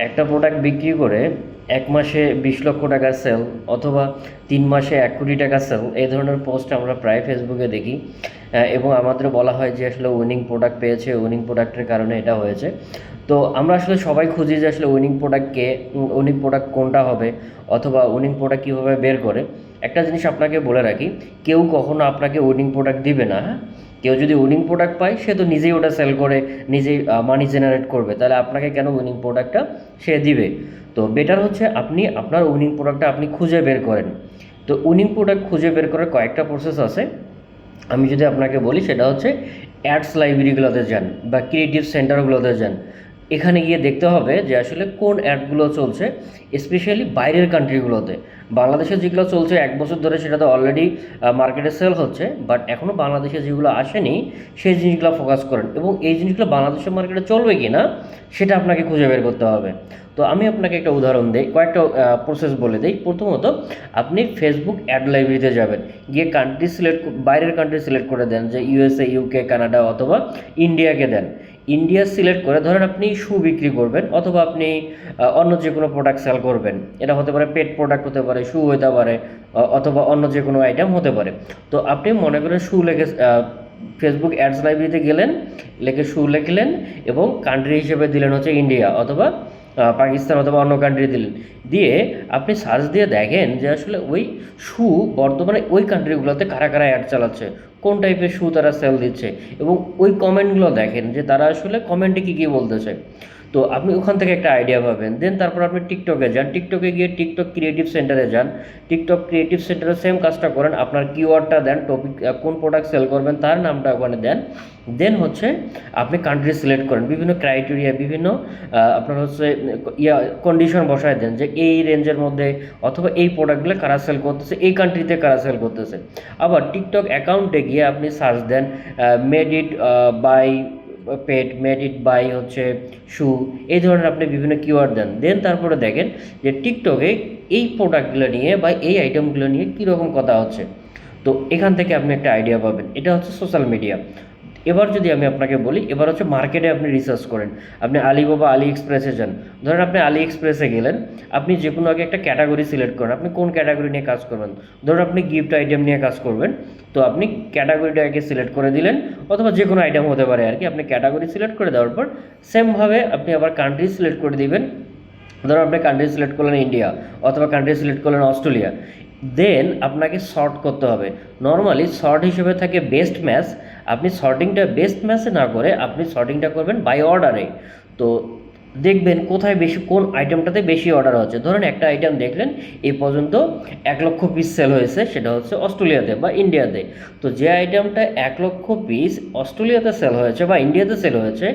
একটা প্রোডাক্ট বিক্রি করে ১ মাসে ২০ লক্ষ টাকা সেল অথবা ৩ মাসে ১ কোটি টাকা সেল, এই ধরনের পোস্ট আমরা প্রায় ফেসবুকে দেখি। এবং আমাদের বলা হয় যে আসলে উইনিং প্রোডাক্ট পেয়েছে, উইনিং প্রোডাক্টের কারণে এটা হয়েছে। তো আমরা আসলে সবাই খুঁজি যে আসলে উইনিং প্রোডাক্টকে, উইনিং প্রোডাক্ট কোনটা হবে অথবা উইনিং প্রোডাক্ট কীভাবে বের করে। একটা জিনিস আপনাকে বলে রাখি, কেউ কখনো আপনাকে উইনিং প্রোডাক্ট দিবে না, হ্যাঁ? কেউ যদি উইনিং প্রোডাক্ট পায় সে তো নিজেই ওটা সেল করে নিজেই মানি জেনারেট করবে, তাহলে আপনাকে কেন উইনিং প্রোডাক্টটা সে দিবে? তো বেটার হচ্ছে আপনি আপনার উইনিং প্রোডাক্টটা আপনি খুঁজে বের করেন। তো উইনিং প্রোডাক্ট খুঁজে বের করার কয়েকটা প্রসেস আছে। আমি যদি আপনাকে বলি সেটা হচ্ছে অ্যাডস লাইব্রেরিগুলোতে যান বা ক্রিয়েটিভ সেন্টারগুলোতে যান। এখানে গিয়ে দেখতে হবে যে আসলে কোন অ্যাডগুলো চলছে, স্পেশালি বাইরের কান্ট্রিগুলোতে। বাংলাদেশে যেগুলো চলছে ১ বছর ধরে সেটা তো অলরেডি মার্কেটে সেল হচ্ছে, বাট এখনও বাংলাদেশে যেগুলো আসেনি সেই জিনিসগুলো ফোকাস করেন এবং এই জিনিসগুলো বাংলাদেশের মার্কেটে চলবে কি না সেটা আপনাকে খুঁজে বের করতে হবে। তো আমি আপনাকে একটা উদাহরণ দিই, কয়েকটা প্রসেস বলে দিই। প্রথমত আপনি ফেসবুক অ্যাড লাইব্রেরিতে যাবেন, গিয়ে কান্ট্রি সিলেক্ট, বাইরের কান্ট্রি সিলেক্ট করে দেন, যে ইউএসএ, ইউকে, কানাডা অথবা ইন্ডিয়াকে দেন। ইন্ডিয়া সিলেক্ট করে ধরেন আপনি শু বিক্রি করবেন অথবা আপনি অন্য যে কোনো প্রোডাক্ট সেল করবেন। এটা হতে পারে পেট প্রোডাক্ট, হতে পারে শু হতে পারে, অথবা অন্য যে কোনো আইটেম হতে পারে। তো আপনি মনে করেন শু লেগে ফেসবুক অ্যাডস লাইব্রেরিতে গেলেন, লিখে শু লিখলেন এবং কান্ট্রি হিসেবে দিলেন হচ্ছে ইন্ডিয়া অথবা পাকিস্তান অথবা অন্য কান্ট্রি দিলেন। দিয়ে আপনি সার্চ দিয়ে দেখেন যে আসলে ওই শু বর্তমানে ওই কান্ট্রিগুলোতে কারা কারা অ্যাড চালাচ্ছে, কোন টাইপের শু তারা সেল দিচ্ছে, এবং ওই কমেন্টগুলো দেখেন যে তারা আসলে কমেন্টে কী কী বলতেছে। তো আপনি ওখান থেকে একটা আইডিয়া পাবেন। দেন তারপর আপনি টিকটকে যান, টিকটকে গিয়ে টিকটক ক্রিয়েটিভ সেন্টারে যান। টিকটক ক্রিয়েটিভ সেন্টারে সেম কাজটা করেন, আপনার কিওয়ার্ডটা দেন, টপিক কোন প্রোডাক্ট সেল করবেন তার নামটা ওখানে দেন। দেন হচ্ছে আপনি কান্ট্রি সিলেক্ট করেন, বিভিন্ন ক্রাইটেরিয়া, বিভিন্ন আপনার হচ্ছে কন্ডিশন বসায় দেন যে এই রেঞ্জের মধ্যে অথবা এই প্রোডাক্টগুলো কারা সেল করতেছে, এই কান্ট্রিতে কারা সেল করতেছে। আবার টিকটক অ্যাকাউন্টে গিয়ে আপনি সার্চ দেন made it by pet, made it by হচ্ছে শু, এই ধরনের আপনি বিভিন্ন কিওয়ার্ড দেন। দেন তারপরে দেখেন যে টিকটকে এই প্রোডাক্টগুলো নিয়ে বা এই আইটেমগুলো নিয়ে কীরকম কথা হচ্ছে। তো এখান থেকে আপনি একটা আইডিয়া পাবেন। এটা হচ্ছে সোশ্যাল মিডিয়া। এবার যদি আমি আপনাকে বলি, এবার হচ্ছে মার্কেটে আপনি রিসার্চ করেন। আপনি আলিবাবা, আলি এক্সপ্রেসে যান। ধরেন আপনি আলি এক্সপ্রেসে গেলেন, আপনি যে কোনো আগে একটা ক্যাটাগরি সিলেক্ট করেন, আপনি কোন ক্যাটাগরি নিয়ে কাজ করবেন। ধরুন আপনি গিফট আইটেম নিয়ে কাজ করবেন, তো আপনি ক্যাটাগরিটা আগে সিলেক্ট করে দিলেন, অথবা যে কোনো আইটেম হতে পারে আর কি। আপনি ক্যাটাগরি সিলেক্ট করে দেওয়ার পর সেমভাবে আপনি আবার কান্ট্রি সিলেক্ট করে দিবেন। ধরুন আপনি কান্ট্রি সিলেক্ট করলেন ইন্ডিয়া অথবা কান্ট্রি সিলেক্ট করলেন অস্ট্রেলিয়া। দেন আপনাকে সর্ট করতে হবে। নর্মালি সর্ট হিসেবে থাকে বেস্ট ম্যাচ। আপনি সর্টিংটা বেস্ট ম্যাচে না করে আপনি সর্টিংটা করবেন বাই অর্ডারে। তো দেখবেন কোথায় বেশি, কোন আইটেমটাতে বেশি অর্ডার হচ্ছে। ধরুন একটা আইটেম দেখলেন এই পর্যন্ত ১ লক্ষ পিস সেল হয়েছে, সেটা হচ্ছে অস্ট্রেলিয়াতে বা ইন্ডিয়াতে। তো যে আইটেমটা ১ লক্ষ পিস অস্ট্রেলিয়াতে সেল হয়েছে বা ইন্ডিয়াতে সেল হয়েছে,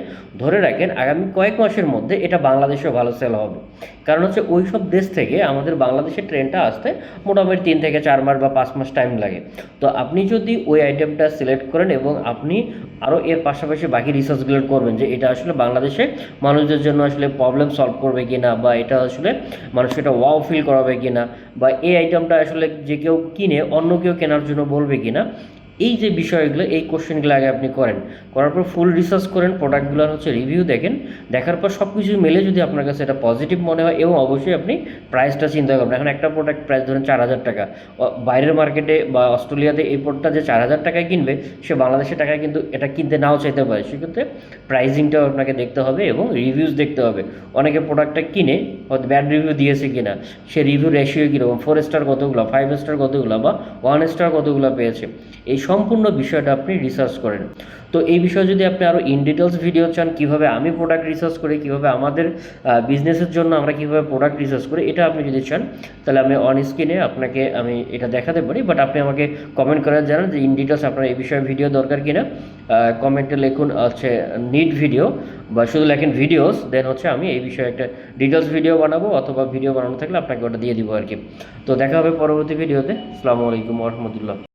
ধরে রাখেন আগামী কয়েক মাসের মধ্যে এটা বাংলাদেশেও ভালো সেল হবে। কারণ হচ্ছে ওই সব দেশ থেকে আমাদের বাংলাদেশের ট্রেনটা আসতে মোটামুটি ৩ থেকে ৪ মাস বা ৫ মাস টাইম লাগে। তো আপনি যদি ওই আইটেমটা সিলেক্ট করেন এবং আপনি আরও এর পাশাপাশি বাকি রিসার্চগুলো করবেন যে এটা আসলে বাংলাদেশে মানুষদের জন্য আসলে প্রবলেম সলভ করবে কি না, বা এটা আসলে মানুষকে একটা ওয়াও ফিল করাবে কি না, বা এই আইটেমটা আসলে যে কেউ কিনে অন্য কেউ কেনার জন্য বলবে কি না, এই যে বিষয়গুলো, এই কোশ্চেনগুলো আগে আপনি করেন। করার পর ফুল রিসার্চ করেন, প্রোডাক্টগুলোর হচ্ছে রিভিউ দেখেন। দেখার পর সব কিছু মিলে যদি আপনার কাছে এটা পজিটিভ মনে হয়, এবং অবশ্যই আপনি প্রাইসটা চিন্তা করবেন। এখন একটা প্রোডাক্ট প্রাইস ধরেন ৪,০০০ টাকা, বাইরের মার্কেটে বা অস্ট্রেলিয়াতে এই প্রোডাক্টটা যে ৪,০০০ টাকায় কিনবে, সে বাংলাদেশের টাকায় কিন্তু এটা কিনতে নাও চাইতে পারে। সেক্ষেত্রে প্রাইজিংটাও আপনাকে দেখতে হবে এবং রিভিউজ দেখতে হবে। অনেকে প্রোডাক্টটা কিনে হয়তো ব্যাড রিভিউ দিয়েছে কিনা, সে রিভিউ রেশিও কীরকম, 4 স্টার কতগুলো, 5 স্টার কতগুলো, বা 1 স্টার কতগুলো পেয়েছে, এই সম্পূর্ণ বিষয়টা আপনি রিসার্চ করেন। তো এই বিষয়ে যদি আপনি আরও ইন ডিটেলস ভিডিও চান, কীভাবে আমি প্রোডাক্ট রিসার্চ করি, কীভাবে আমাদের বিজনেসের জন্য আমরা কীভাবে প্রোডাক্ট রিসার্চ করি, এটা আপনি যদি চান তাহলে আমি অন স্ক্রিনে আপনাকে আমি এটা দেখাতে পারি। বাট আপনি আমাকে কমেন্ট করে জানান যে ইন ডিটেলস আপনার এই বিষয়ে ভিডিও দরকার কিনা। কমেন্টে লিখুন হচ্ছে নিড ভিডিও, বা শুধু লেখেন ভিডিওস, দেন হচ্ছে আমি এই বিষয়ে একটা ডিটেলস ভিডিও বানাবো, অথবা ভিডিও বানানো থাকলে আপনাকে ওটা দিয়ে দিব আর কি। তো দেখা হবে পরবর্তী ভিডিওতে। আসসালামু আলাইকুম ওয়া রাহমাতুল্লাহ।